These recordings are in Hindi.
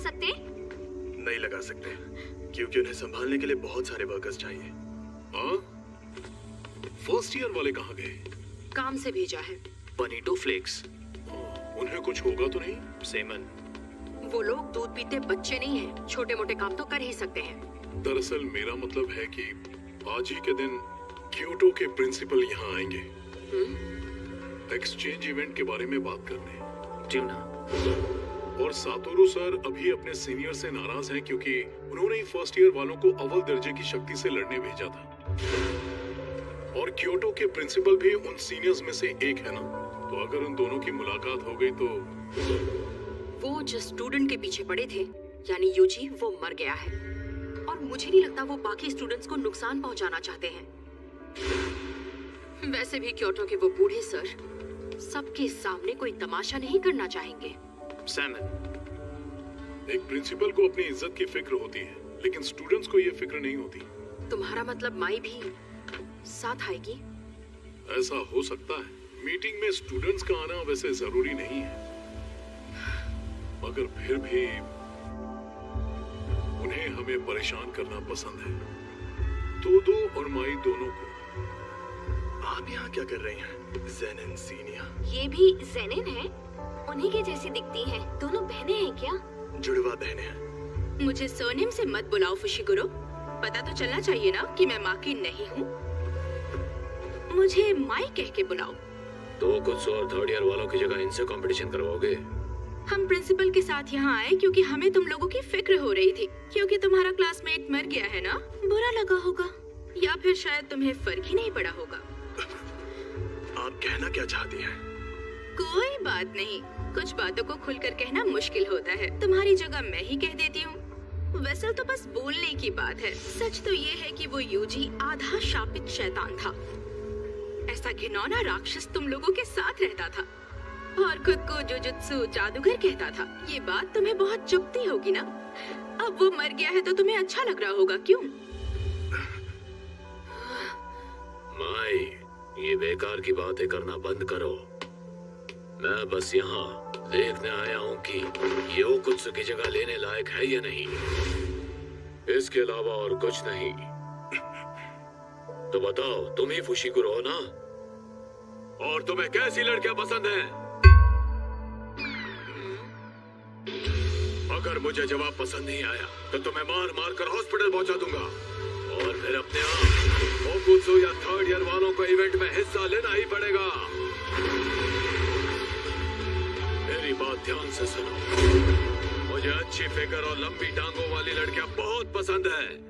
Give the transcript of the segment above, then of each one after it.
सकते? नहीं लगा सकते, क्योंकि उन्हें संभालने के लिए बहुत सारे वर्कर्स चाहिए। हाँ? फर्स्ट ईयर वाले कहाँ गए? काम से भेजा है। बनीटो फ्लेक्स। उन्हें कुछ होगा तो नहीं? सेमन। वो लोग दूध पीते बच्चे नहीं हैं, छोटे मोटे काम तो कर ही सकते हैं। दरअसल मेरा मतलब है कि आज ही के दिन क्योटो के प्रिंसिपल यहाँ आएंगे एक्सचेंज इवेंट के बारे में बात करने। ट्यूना। और सातोरू सर अभी अपने सीनियर से नाराज हैं क्योंकि उन्होंने ही फर्स्ट ईयर वालों को अव्वल दर्जे की शक्ति से लड़ने भेजा था। और क्योटो के प्रिंसिपल भी उन सीनियर्स में से एक है ना, तो अगर उन दोनों की मुलाकात हो गई तो। वो जिस स्टूडेंट के पीछे पड़े थे, यानी यूजी, वो मर गया है और मुझे नहीं लगता वो बाकी स्टूडेंट्स को नुकसान पहुंचाना चाहते हैं। वैसे भी क्योटो के वो बूढ़े सर सबके सामने कोई तमाशा नहीं करना चाहेंगे। सैमन। एक प्रिंसिपल को अपनी इज्जत की फिक्र होती है, लेकिन स्टूडेंट्स को ये फिक्र नहीं होती। तुम्हारा मतलब माई भी साथ आएगी? ऐसा हो सकता है। मीटिंग में स्टूडेंट्स का आना वैसे जरूरी नहीं है, मगर फिर भी उन्हें हमें परेशान करना पसंद है। तोदो और माई दोनों को। आप यहाँ क्या कर रही हैं? ज़ेनिन सीनिया। ये भी ज़ेनिन है? उन्हीं के जैसी दिखती हैं। दोनों बहनें हैं क्या? जुड़वा बहनें हैं। मुझे सोनिम से मत बुलाओ फुशिगुरो। पता तो चलना चाहिए ना कि मैं माँ की नहीं हूँ। मुझे माई कह के बुलाओ। तो कुछ और थर्ड ईयर वालों की जगह इनसे कंपटीशन करवाओगे? हम प्रिंसिपल के साथ यहाँ आए क्योंकि हमें तुम लोगों की फिक्र हो रही थी, क्योंकि तुम्हारा क्लासमेट मर गया है ना। बुरा लगा होगा या फिर शायद तुम्हें फर्क ही नहीं पड़ा होगा। आप कहना क्या चाहती हैं? कोई बात नहीं, कुछ बातों को खुलकर कहना मुश्किल होता है। तुम्हारी जगह मैं ही कह देती हूँ। वैसे तो बस बोलने की बात है। सच तो ये है कि वो यूजी आधा शापित शैतान था। ऐसा घिनौना राक्षस तुम लोगों के साथ रहता था और खुद को जुजुत्सु जादूगर कहता था। ये बात तुम्हें बहुत चुभती होगी ना। अब वो मर गया है तो तुम्हें अच्छा लग रहा होगा, क्यों? माई, ये बेकार की बातें करना बंद करो। मैं बस यहाँ देखने आया हूँ कि ये ओकुत्सु की जगह लेने लायक है या नहीं, इसके अलावा और कुछ नहीं। तो बताओ, तुम ही फुशिगुरो हो ना? और तुम्हें कैसी लड़कियां पसंद हैं? अगर मुझे जवाब पसंद नहीं आया तो तुम्हें मार मार कर हॉस्पिटल पहुंचा दूंगा और फिर अपने आप ओकुत्सु या थर्ड ईयर वालों को इवेंट में हिस्सा लेना ही पड़ेगा। मेरी बात ध्यान से सुनो। मुझे अच्छी फिगर और लंबी टांगों वाली लड़कियां बहुत पसंद है।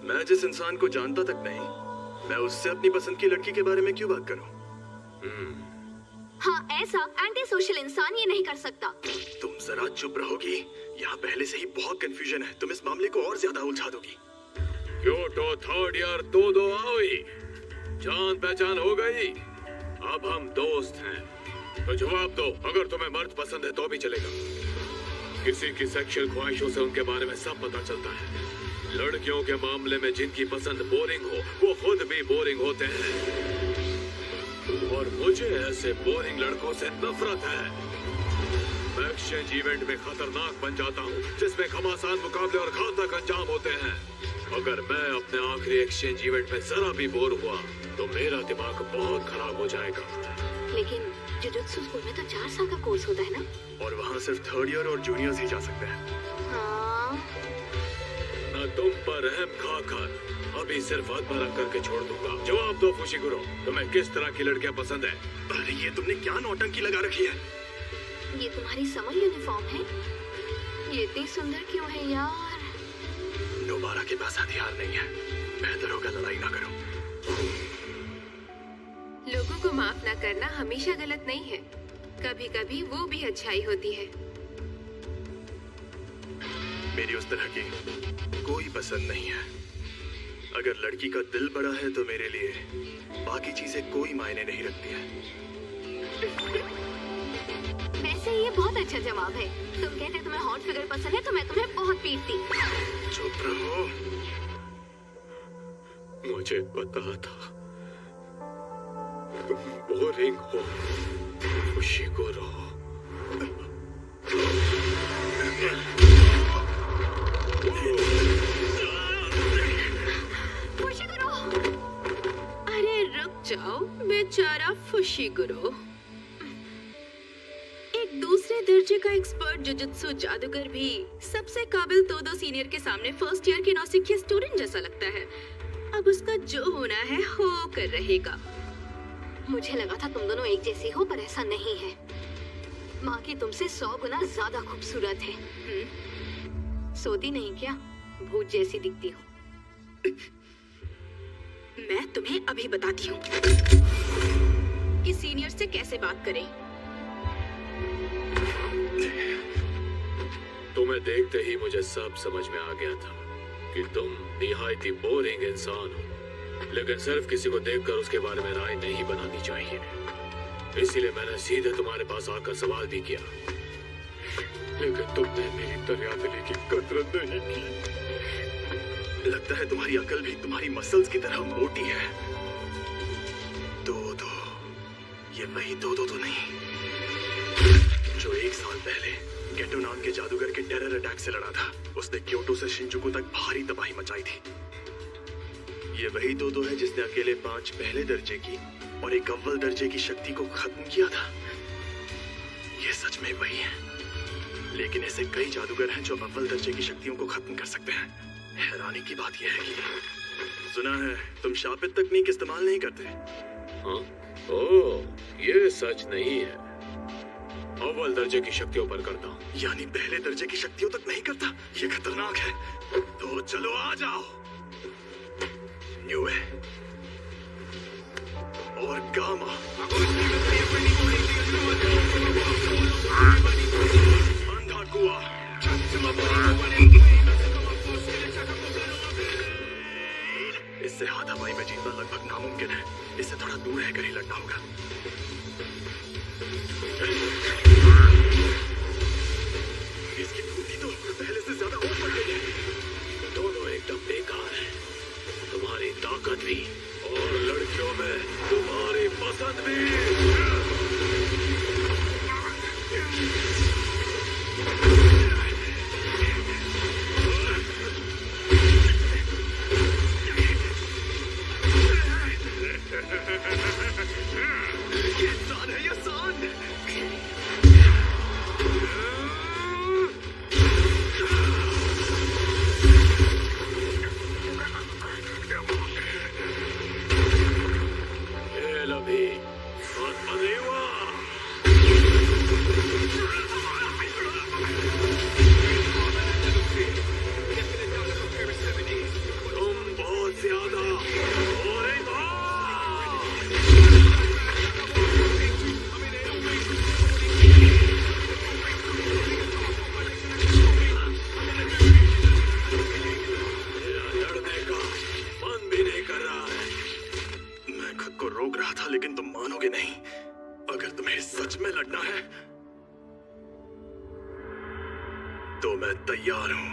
मैं जिस इंसान को जानता तक नहीं, मैं उससे अपनी पसंद की लड़की के बारे में क्यों बात करूं? हाँ, ऐसा एंटी सोशल इंसान ये नहीं कर सकता। तुम जरा चुप रहोगी? यहाँ पहले से ही बहुत कंफ्यूजन है, तुम इस मामले को और ज्यादा उलझा दोगी। क्योटो थर्ड ईयर तोदो आओई, जान पहचान हो गई। अब हम दोस्त हैं, तो जवाब दो। अगर तुम्हें मर्द पसंद है तो भी चलेगा। किसी की सेक्सुअल ख्वाहिशों से उनके बारे में सब पता चलता है। लड़कियों के मामले में जिनकी पसंद बोरिंग हो वो खुद भी बोरिंग होते हैं, और मुझे ऐसे बोरिंग लड़कों से नफरत है। मैं एक्सचेंज इवेंट में खतरनाक बन जाता हूँ जिसमें घमासान मुकाबले और घातक अंजाम होते हैं। अगर मैं अपने आखिरी एक्सचेंज इवेंट में जरा भी बोर हुआ तो मेरा दिमाग बहुत खराब हो जाएगा। लेकिन जुजुत्सु स्कूल में तो 4 साल का कोर्स होता है ना? और वहाँ सिर्फ थर्ड ईयर और जूनियर्स ही जा सकते हैं। हाँ। मैं तुम पर रहम खाकर अभी सिर्फ हाथ पर रख करके छोड़ दूंगा। जवाब दो फुशिकुरो, तुम्हें किस तरह की लड़कियां पसंद है? अरे ये तुमने क्या नौटंकी लगा रखी है? ये तुम्हारी समर यूनिफॉर्म है? ये इतनी सुंदर क्यों है यार? नोबारा के पास हथियार नहीं है, बेहतर होगा लड़ाई ना करो। लोगों को माफ ना करना हमेशा गलत नहीं है, कभी कभी वो भी अच्छाई होती है। मेरी उस तरह की कोई पसंद नहीं है। अगर लड़की का दिल बड़ा है तो मेरे लिए बाकी चीजें कोई मायने नहीं रखती है। वैसे ये बहुत अच्छा जवाब है। तुम कहते तुम्हें हॉट फिगर पसंद है तो मैं तुम्हें बहुत पीटती। चुप रहो। मुझे पता था तुम बोरिंग हो फुशिकुरो। अरे रुक जाओ बेचारा फुशिकुरो। एक दूसरे दर्जे का एक्सपर्ट जुजुत्सु जादूगर भी सबसे काबिल तोदो सीनियर के सामने फर्स्ट ईयर के नौसिखिया स्टूडेंट जैसा लगता है। अब उसका जो होना है हो कर रहेगा। मुझे लगा था तुम दोनों एक जैसी हो, पर ऐसा नहीं है। माँ की तुमसे 100 गुना ज्यादा खूबसूरत है। सोती नहीं क्या? भूत जैसी दिखती हो। मैं तुम्हें अभी बताती हूँ कि सीनियर से कैसे बात करें। तुम्हें देखते ही मुझे सब समझ में आ गया था कि तुम निहायत ही बोरिंग इंसान हो, लेकिन सिर्फ किसी को देखकर उसके बारे में राय नहीं बनानी चाहिए। इसीलिए मैंने सीधे तुम्हारे पास आकर सवाल भी किया, लेकिन तुमने मेरी दरियादिली की कदर नहीं की। लगता है तुम्हारी अकल भी तुम्हारी मसल्स की तरह मोटी है। दो ये वही दो तो नहीं जो 1 साल पहले गेटो नाम के जादूगर के टेरर अटैक से लड़ा था। उसने क्योटो से शिंजुकू तक भारी तबाही मचाई थी। ये वही दो है जिसने अकेले 5 पहले दर्जे की और 1 अव्वल दर्जे की शक्ति को खत्म किया था। ये सच में वही है, लेकिन ऐसे कई जादूगर हैं जो अव्वल दर्जे की शक्तियों को खत्म कर सकते हैं। हैरानी की बात यह है कि सुना है तुम शापित तकनीक इस्तेमाल नहीं करते। हाँ? ओह, ये सच नहीं है। अव्वल दर्जे की शक्तियों पर करता हूँ। यानी पहले दर्जे की शक्तियों तक नहीं करता? ये खतरनाक है। तो चलो आ जाओ। न्यूए और गामा अंधा कुआ। इससे हाथापाई में जीतना लगभग नामुमकिन है। इससे थोड़ा दूर रहकर ही लड़ना होगा। इसकी बुद्धि तो पहले से ज्यादा और बढ़ गई है। दोनों एकदम बेकार हैं। तुम्हारी ताकत भी और लड़कियों में तुम्हारी पसंद भी। तुम्हें सच में लड़ना है तो मैं तैयार हूं।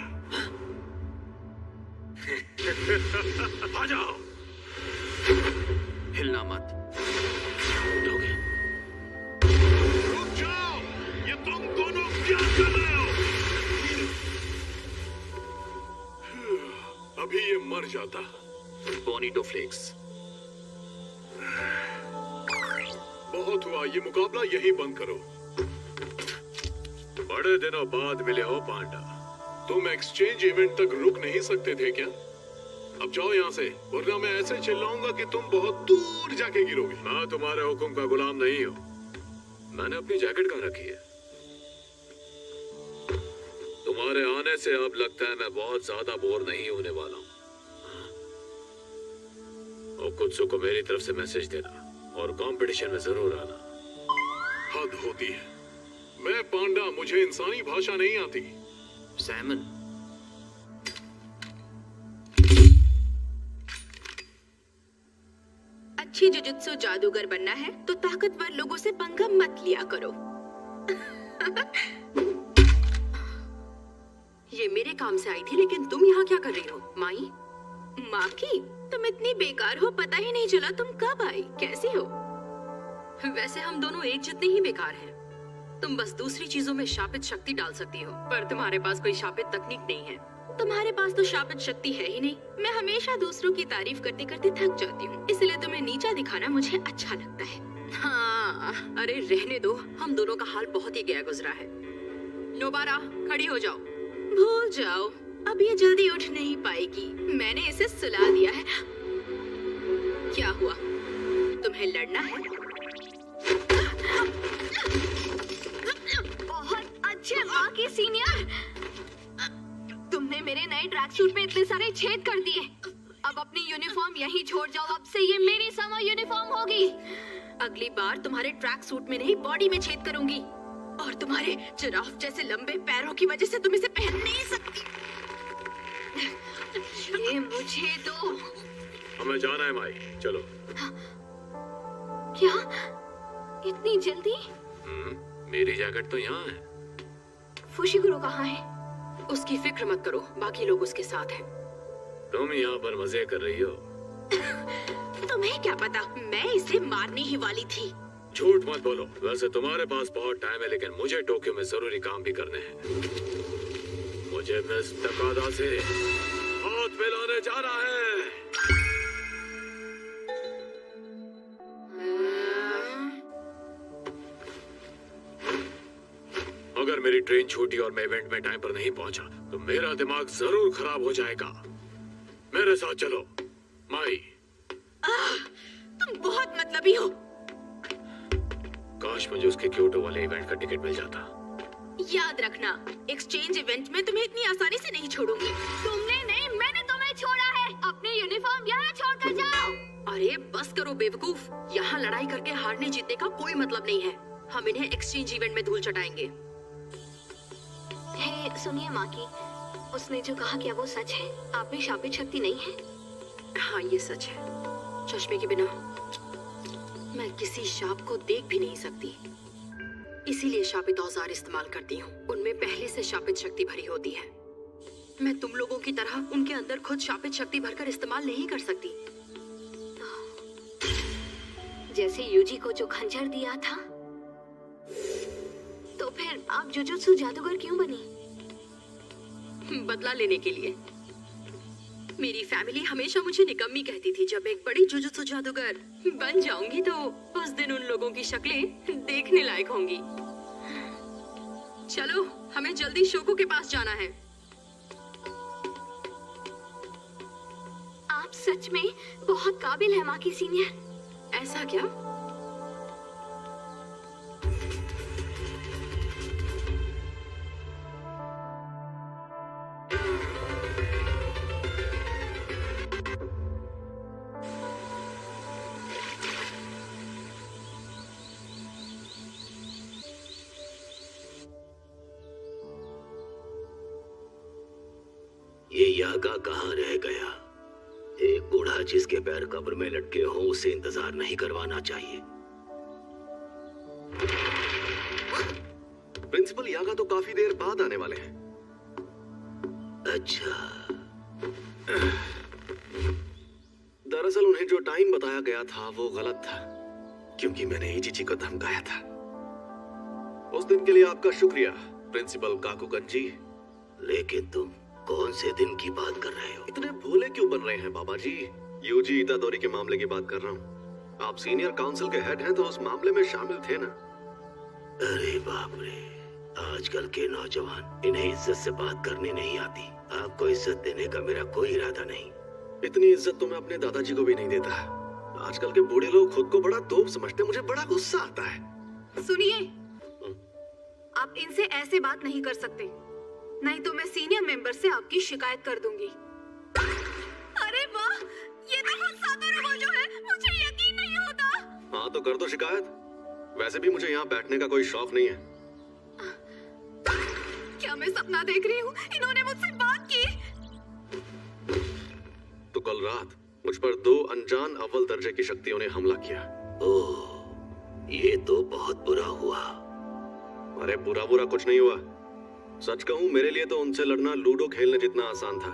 आ जाओ। हिलना मत। लोगे रुक जाओ, ये तुम दोनों क्या कर रहे हो? अभी ये मर जाता। बोनीटो फ्लेक्स। बहुत हुआ, ये मुकाबला यही बंद करो। बड़े दिनों बाद मिले हो पांडा। तुम एक्सचेंज इवेंट तक रुक नहीं सकते थे क्या? अब जाओ यहाँ से, वरना मैं ऐसे चिल्लाऊंगा कि तुम बहुत दूर जाके गिरोगे। मैं तुम्हारे हुक्म का गुलाम नहीं हूँ। मैंने अपनी जैकेट कहाँ रखी है? तुम्हारे आने से अब लगता है मैं बहुत ज्यादा बोर नहीं होने वाला हूँ। और कुछ को मेरी तरफ से मैसेज देना और कंपटीशन में जरूर आना। हद होती है। मैं पांडा, मुझे इंसानी भाषा नहीं आती। सैमन, अच्छी जुजुत्सु जादूगर बनना है तो ताकतवर लोगों से पंगा मत लिया करो। ये मेरे काम से आई थी, लेकिन तुम यहाँ क्या कर रही हो माई? माकी, तुम इतनी बेकार हो, पता ही नहीं चला तुम कब आई। कैसी हो? वैसे हम दोनों एक जितने ही बेकार हैं। तुम बस दूसरी चीजों में शापित शक्ति डाल सकती हो, पर तुम्हारे पास कोई शापित तकनीक नहीं है। तुम्हारे पास तो शापित शक्ति है ही नहीं। मैं हमेशा दूसरों की तारीफ करते करते थक जाती हूँ, इसलिए तुम्हें नीचा दिखाना मुझे अच्छा लगता है। हाँ, अरे रहने दो, हम दोनों का हाल बहुत ही गया गुजरा है। नोबारा, खड़ी हो जाओ। भूल जाओ, अब ये जल्दी उठ नहीं पाएगी। मैंने इसे सुला दिया है। क्या हुआ? तुम्हें लड़ना है? बहुत अच्छे माकी सीनियर। तुमने मेरे नए ट्रैक सूट में इतने सारे छेद कर दिए। अब अपनी यूनिफॉर्म यहीं छोड़ जाओ, अब से ये मेरी समर यूनिफॉर्म होगी। अगली बार तुम्हारे ट्रैक सूट में नहीं, बॉडी में छेद करूंगी। और तुम्हारे जिराफ जैसे लंबे पैरों की वजह से तुम इसे पहन नहीं सकती। ये मुझे दो। हमें जाना है माई, चलो। क्या? इतनी जल्दी? मेरी जैकेट तो यहाँ है। फुशिगुरु कहाँ है? उसकी फिक्र मत करो, बाकी लोग उसके साथ हैं। तुम यहाँ पर मजे कर रही हो। तुम्हें क्या पता, मैं इसे मारने ही वाली थी। झूठ मत बोलो। वैसे तुम्हारे पास बहुत टाइम है, लेकिन मुझे टोक्यो में जरूरी काम भी करने हैं। मुझे मिस तकादा से हाथ मिलाने जाना है। अगर मेरी ट्रेन छूटी और मैं इवेंट में टाइम पर नहीं पहुंचा तो मेरा दिमाग जरूर खराब हो जाएगा। मेरे साथ चलो माई। तुम बहुत मतलबी हो। काश मुझे उसके क्योटो वाले इवेंट का टिकट मिल जाता। याद रखना, एक्सचेंज इवेंट में तुम्हें इतनी आसानी से नहीं छोड़ूंगी। तुमने नहीं, मैंने तुम्हें छोड़ा है। अपनी यूनिफॉर्म यहाँ छोड़कर जाओ। अरे बस करो बेवकूफ, यहाँ लड़ाई करके हारने जीतने का कोई मतलब नहीं है। हम इन्हें एक्सचेंज इवेंट में धूल चटाएंगे। हे सुनिए माकी, उसने जो कहा क्या वो सच है? आप में शापित शक्ति नहीं है? हाँ ये सच है। चश्मे के बिना मैं किसी शाप को देख भी नहीं सकती, इसीलिए शापित औजार इस्तेमाल करती हूँ। उनमें पहले से शापित शक्ति भरी होती है। मैं तुम लोगों की तरह उनके अंदर खुद शापित शक्ति भरकर इस्तेमाल नहीं कर सकती। जैसे यूजी को जो खंजर दिया था, तो फिर आप जुजुत्सु जादूगर क्यों बनी? बदला लेने के लिए। मेरी फैमिली हमेशा मुझे निकम्मी कहती थी। जब एक बड़ी जुजुत्सु जादूगर बन जाऊंगी तो उस दिन उन लोगों की शक्लें देखने लायक होंगी। चलो, हमें जल्दी शोको के पास जाना है। आप सच में बहुत काबिल हैं माकी सीनियर। ऐसा क्या? ये यागा कहाँ रह गया? एक बूढ़ा जिसके पैर कब्र में लटके हों, उसे इंतजार नहीं करवाना चाहिए। प्रिंसिपल यागा तो काफी देर बाद आने वाले हैं। अच्छा, दरअसल उन्हें जो टाइम बताया गया था वो गलत था, क्योंकि मैंने इचिची को धमकाया था। उस दिन के लिए आपका शुक्रिया प्रिंसिपल काकुगन जी। लेकिन तुम कौन से दिन की बात कर रहे हो? इतने भोले क्यों बन रहे हैं बाबा जी? यूजी इतादोरी के मामले की बात कर रहा हूँ। आप सीनियर काउंसिल के हेड हैं तो उस मामले में शामिल थे ना। अरे बाप रे, आजकल के नौजवान, इन्हें इज्जत से बात करनी नहीं आती। आपको इज्जत देने का मेरा कोई इरादा नहीं। इतनी इज्जत तो मैं अपने दादाजी को भी नहीं देता। आजकल के बूढ़े लोग खुद को बड़ा तोप समझते, मुझे बड़ा गुस्सा आता है। सुनिए, आप इनसे ऐसे बात नहीं कर सकते, नहीं तो मैं सीनियर मेंबर से आपकी शिकायत कर दूंगी। अरे वाह, ये तो खुद सातोरू गोजो है, मुझे यकीन नहीं होता। हाँ तो कर दो शिकायत। वैसे भी मुझे यहाँ बैठने का कोई शौक नहीं है। क्या मैं सपना देख रही हूँ? इन्होंने मुझसे बात की। तो कल रात मुझ पर 2 अनजान अव्वल दर्जे की शक्तियों ने हमला किया। ओह, ये तो बहुत बुरा हुआ। अरे बुरा बुरा कुछ नहीं हुआ। सच कहूँ, मेरे लिए तो उनसे लड़ना लूडो खेलने जितना आसान था।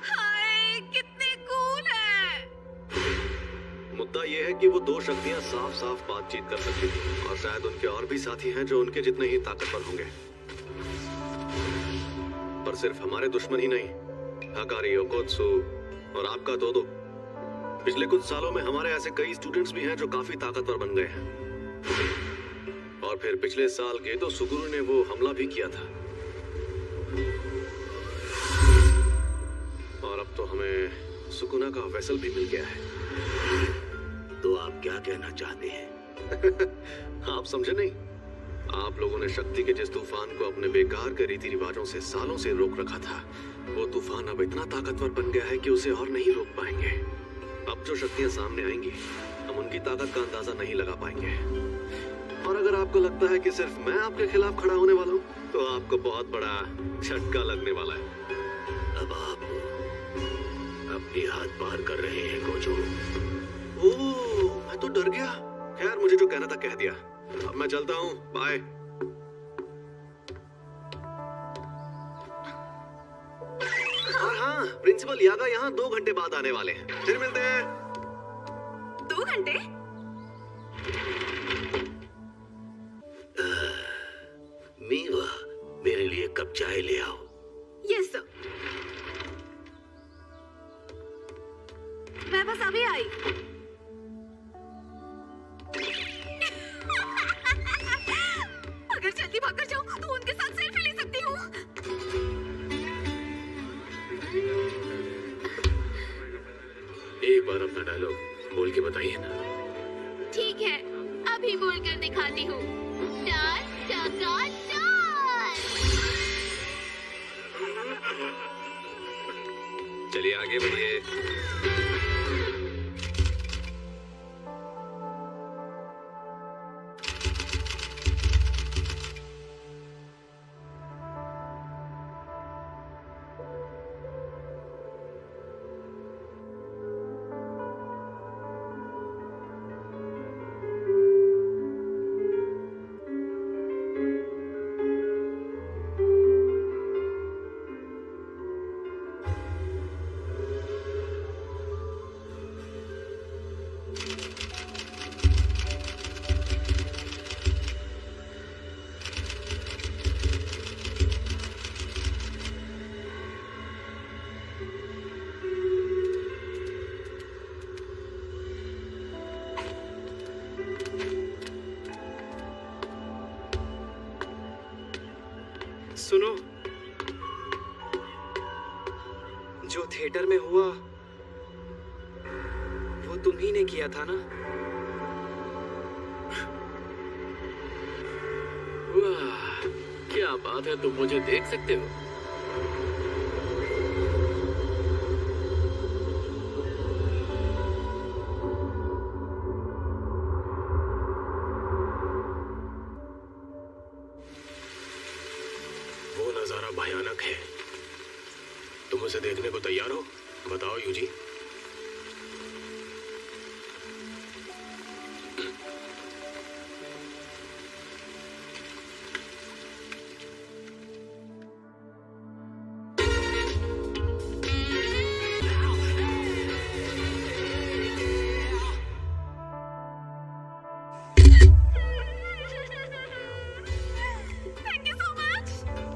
हाय, कितने कूल है। मुद्दा ये है कि वो 2 शक्तियां साफ साफ बातचीत कर सकती थी, और शायद उनके और भी साथी हैं जो उनके जितने ही ताकतवर होंगे। पर सिर्फ हमारे दुश्मन ही नहीं, हकारी ओकोत्सु और आपका तोदो। पिछले कुछ सालों में हमारे ऐसे कई स्टूडेंट्स भी हैं जो काफी ताकतवर बन गए हैं। और फिर पिछले साल के तो सुगुरु ने वो हमला भी किया था। और अब तो हमें सुकुना का वेसल भी मिल गया है। तो आप क्या कहना चाहते हैं? आप समझे नहीं? आप लोगों ने शक्ति के जिस तूफान को अपने बेकार के रीति रिवाजों से सालों से रोक रखा था, वो तूफान अब इतना ताकतवर बन गया है कि उसे और नहीं रोक पाएंगे। अब जो शक्तियां सामने आएंगी, हम उनकी ताकत का अंदाजा नहीं लगा पाएंगे। और अगर आपको लगता है कि सिर्फ मैं आपके खिलाफ खड़ा होने वाला हूँ, तो आपको बहुत बड़ा झटका लगने वाला है। अब आप अपनी हाथ पार कर रहे हैं गोजो। ओह, मैं तो डर गया। खैर, मुझे जो कहना था कह दिया। अब मैं चलता हूँ, बाय। हाँ, प्रिंसिपल यागा यहाँ 2 घंटे बाद आने वाले हैं। फिर मिलते हैं। 2 घंटे? मीवा, मेरे लिए कप चाय ले आओ। Yes sir. मैं बस अभी आई। अगर जल्दी भागकर जाऊं तो उनके साथ सेल्फी ले सकती हूँ। एक बार अपना डायलॉग बोल के बताइए ना। ठीक है, अभी बोलकर दिखाती हूँ। डाल टका डाल। चलिए आगे बढ़िए। सुनो, जो थिएटर में हुआ वो तुम ही ने किया था ना? वाह, क्या बात है, तुम मुझे देख सकते हो। वो नजारा भयानक है। तुम उसे देखने को तैयार हो? बताओ यूजी।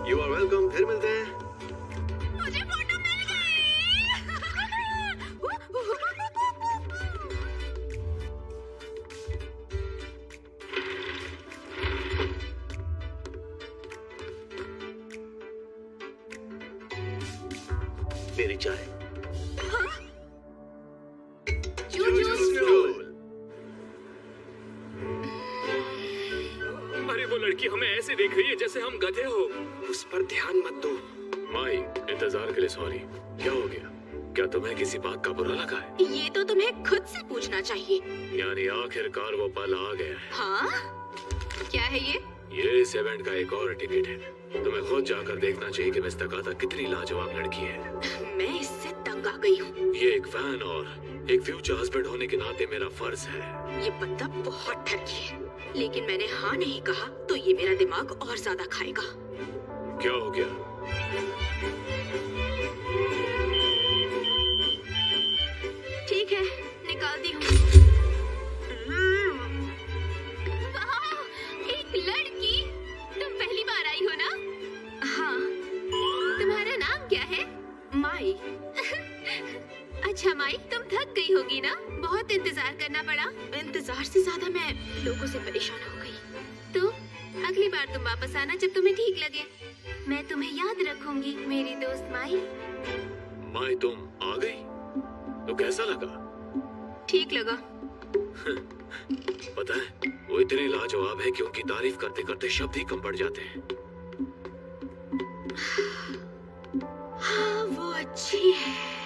यू आर वेलकम, फिर मिलते हैं। मुझे फोटो मिल मेरी चाय। अरे वो लड़की हमें ऐसे देख रही है जैसे हम गधे हो। उस पर ध्यान मत दो। माई, इंतजार के लिए सॉरी। क्या हो गया? क्या तुम्हें किसी बात का बुरा लगा है? ये तो तुम्हें खुद से पूछना चाहिए। यानी आखिरकार वो पल आ गया है। हाँ? क्या है ये? ये इस इवेंट का एक और टिकट है। तुम्हें खुद जाकर देखना चाहिए कि मिस तकाता कितनी लाजवाब लड़की है। मैं इससे तंग आ गई हूँ। ये एक फैन और एक फ्यूचर हस्बैंड होने के नाते मेरा फर्ज है। ये बंदा बहुत ठगी है, लेकिन मैंने हाँ नहीं कहा तो ये मेरा दिमाग और ज्यादा खाएगा। क्या हो गया? ठीक है, निकालती हूँ। वाह, एक लड़की। तुम पहली बार आई हो ना? हाँ। तुम्हारा नाम क्या है? माई। अच्छा माई, तुम थक गई होगी ना? बहुत इंतजार करना पड़ा। इंतजार से ज्यादा मैं लोगों से परेशान हो गई। तो अगली बार तुम वापस आना जब तुम्हें ठीक लगे। मैं तुम्हें याद रखूंगी, मेरी दोस्त माई। माई, तुम आ गई? तो कैसा लगा? ठीक लगा। पता है, वो इतनी लाजवाब है कि उनकी तारीफ करते करते शब्द ही कम पड़ जाते हैं। हाँ, वो अच्छी है।